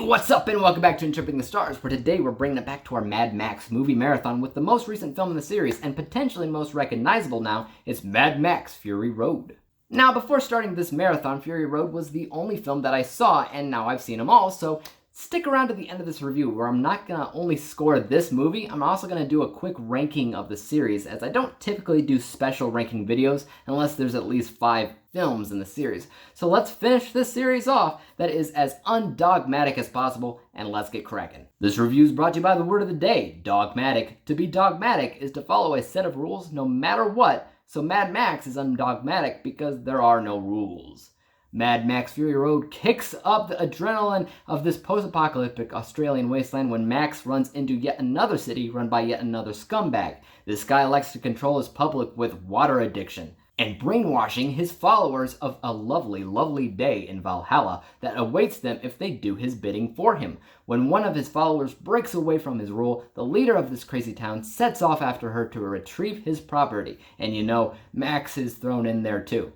What's up and welcome back to Interpreting the Stars, where today we're bringing it back to our Mad Max movie marathon with the most recent film in the series, and potentially most recognizable now, it's Mad Max Fury Road. Now, before starting this marathon, Fury Road was the only film that I saw, and now I've seen them all, so stick around to the end of this review, where I'm not going to only score this movie, I'm also going to do a quick ranking of the series, as I don't typically do special ranking videos unless there's at least 5 films in the series. So let's finish this series off that is as undogmatic as possible, and let's get cracking. This review is brought to you by the word of the day, dogmatic. To be dogmatic is to follow a set of rules no matter what, so Mad Max is undogmatic because there are no rules. Mad Max Fury Road kicks up the adrenaline of this post-apocalyptic Australian wasteland when Max runs into yet another city run by yet another scumbag. This guy likes to control his public with water addiction and brainwashing his followers of a lovely, lovely day in Valhalla that awaits them if they do his bidding for him. When one of his followers breaks away from his rule, the leader of this crazy town sets off after her to retrieve his property. And you know, Max is thrown in there too.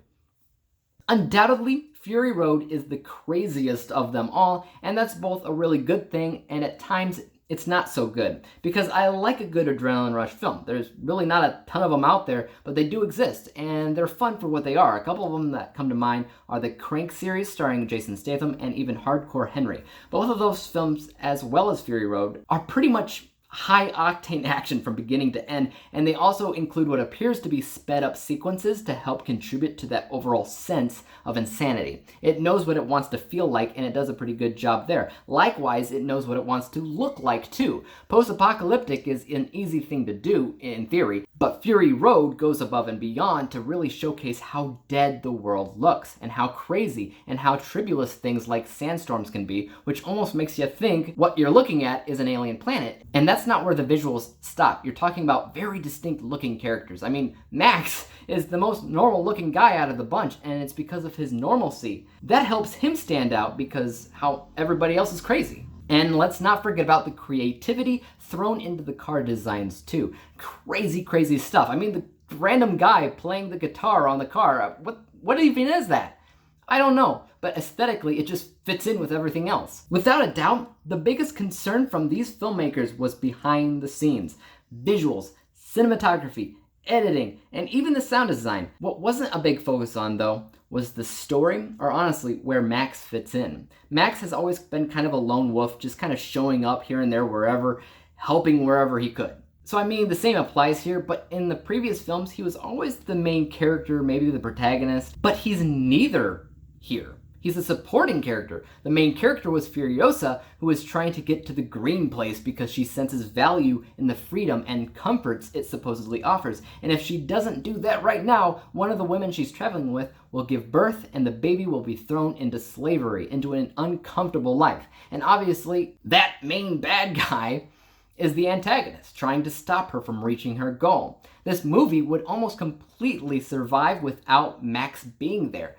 Undoubtedly, Fury Road is the craziest of them all, and that's both a really good thing, and at times it's not so good, because I like a good adrenaline rush film. There's really not a ton of them out there, but they do exist, and they're fun for what they are. A couple of them that come to mind are the Crank series starring Jason Statham and even Hardcore Henry. Both of those films, as well as Fury Road, are pretty much high-octane action from beginning to end, and they also include what appears to be sped-up sequences to help contribute to that overall sense of insanity. It knows what it wants to feel like, and it does a pretty good job there. Likewise, it knows what it wants to look like, too. Post-apocalyptic is an easy thing to do, in theory, but Fury Road goes above and beyond to really showcase how dead the world looks, and how crazy and how tribulous things like sandstorms can be, which almost makes you think what you're looking at is an alien planet. And that's not where the visuals stop. You're talking about very distinct looking characters. I mean, Max is the most normal looking guy out of the bunch, and it's because of his normalcy. That helps him stand out because how everybody else is crazy. And let's not forget about the creativity thrown into the car designs too. Crazy, crazy stuff. I mean, the random guy playing the guitar on the car, what even is that? I don't know, but aesthetically it just fits in with everything else. Without a doubt, the biggest concern from these filmmakers was behind the scenes. Visuals, cinematography, editing, and even the sound design. What wasn't a big focus on, though, was the story, or honestly, where Max fits in. Max has always been kind of a lone wolf, just kind of showing up here and there wherever, helping wherever he could. So I mean, the same applies here, but in the previous films, he was always the main character, maybe the protagonist, but he's neither here. He's a supporting character. The main character was Furiosa, who is trying to get to the green place because she senses value in the freedom and comforts it supposedly offers. And if she doesn't do that right now, one of the women she's traveling with will give birth and the baby will be thrown into slavery, into an uncomfortable life. And obviously, that main bad guy is the antagonist, trying to stop her from reaching her goal. This movie would almost completely survive without Max being there.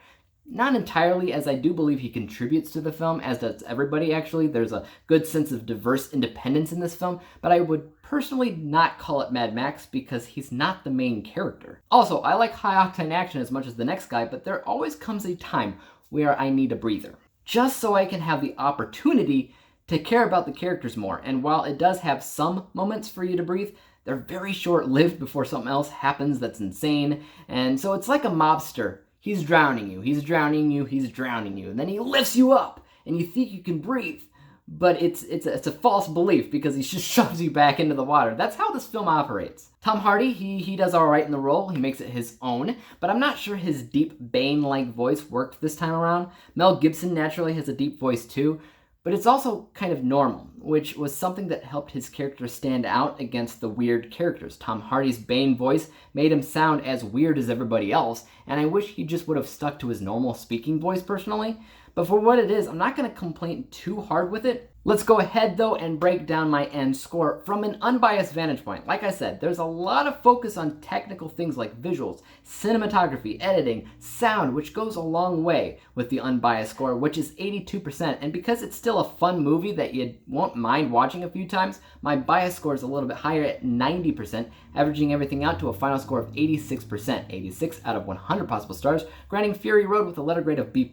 Not entirely, as I do believe he contributes to the film, as does everybody actually. There's a good sense of diverse independence in this film, but I would personally not call it Mad Max because he's not the main character. Also, I like high-octane action as much as the next guy, but there always comes a time where I need a breather. Just so I can have the opportunity to care about the characters more, and while it does have some moments for you to breathe, they're very short-lived before something else happens that's insane, and so it's like a mobster. He's drowning you, he's drowning you, he's drowning you, and then he lifts you up, and you think you can breathe, but it's a false belief because he just shoves you back into the water. That's how this film operates. Tom Hardy, he does all right in the role, he makes it his own, but I'm not sure his deep Bane-like voice worked this time around. Mel Gibson naturally has a deep voice too, but it's also kind of normal, which was something that helped his character stand out against the weird characters. Tom Hardy's Bane voice made him sound as weird as everybody else, and I wish he just would have stuck to his normal speaking voice personally. But for what it is, I'm not going to complain too hard with it. Let's go ahead though and break down my end score from an unbiased vantage point. Like I said, there's a lot of focus on technical things like visuals, cinematography, editing, sound, which goes a long way with the unbiased score, which is 82%. And because it's still a fun movie that you won't mind watching a few times, my bias score is a little bit higher at 90%, averaging everything out to a final score of 86%, 86 out of 100 possible stars, granting Fury Road with a letter grade of B+,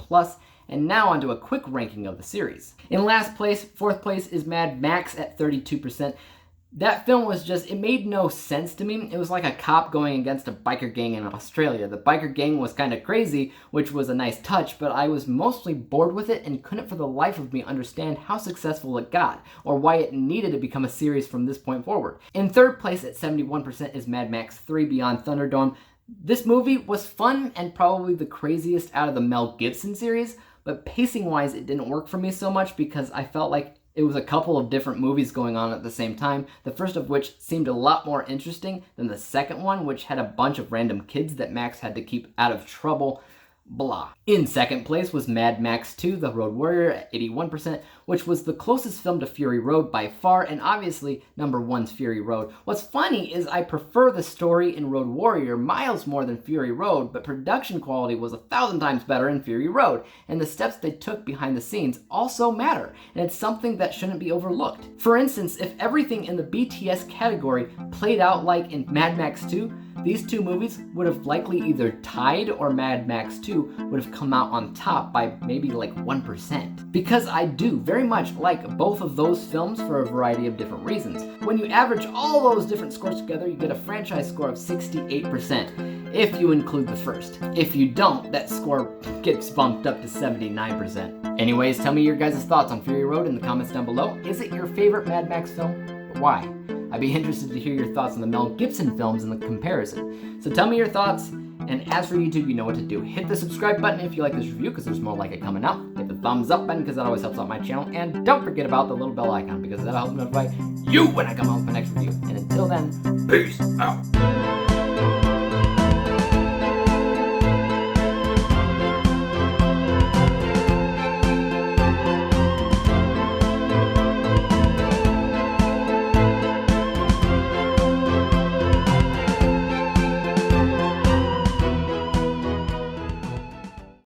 And now onto a quick ranking of the series. In last place, fourth place, is Mad Max at 32%. That film was just, it made no sense to me. It was like a cop going against a biker gang in Australia. The biker gang was kind of crazy, which was a nice touch, but I was mostly bored with it and couldn't for the life of me understand how successful it got, or why it needed to become a series from this point forward. In third place at 71% is Mad Max 3 Beyond Thunderdome. This movie was fun and probably the craziest out of the Mel Gibson series, but pacing-wise it didn't work for me so much because I felt like it was a couple of different movies going on at the same time, the first of which seemed a lot more interesting than the second one, which had a bunch of random kids that Max had to keep out of trouble. Blah. In second place was Mad Max 2, The Road Warrior at 81%, which was the closest film to Fury Road by far, and obviously number one's Fury Road. What's funny is I prefer the story in Road Warrior miles more than Fury Road, but production quality was 1,000 times better in Fury Road, and the steps they took behind the scenes also matter, and it's something that shouldn't be overlooked. For instance, if everything in the BTS category played out like in Mad Max 2, these two movies would have likely either tied or Mad Max 2 would have come out on top by maybe like 1%. Because I do very much like both of those films for a variety of different reasons. When you average all those different scores together, you get a franchise score of 68%, if you include the first. If you don't, that score gets bumped up to 79%. Anyways, tell me your guys' thoughts on Fury Road in the comments down below. Is it your favorite Mad Max film? But why? I'd be interested to hear your thoughts on the Mel Gibson films and the comparison. So tell me your thoughts, and as for YouTube, you know what to do. Hit the subscribe button if you like this review, because there's more like it coming out. Hit the thumbs up button, because that always helps out my channel. And don't forget about the little bell icon, because that'll help notify you when I come out with my next review. And until then, peace out.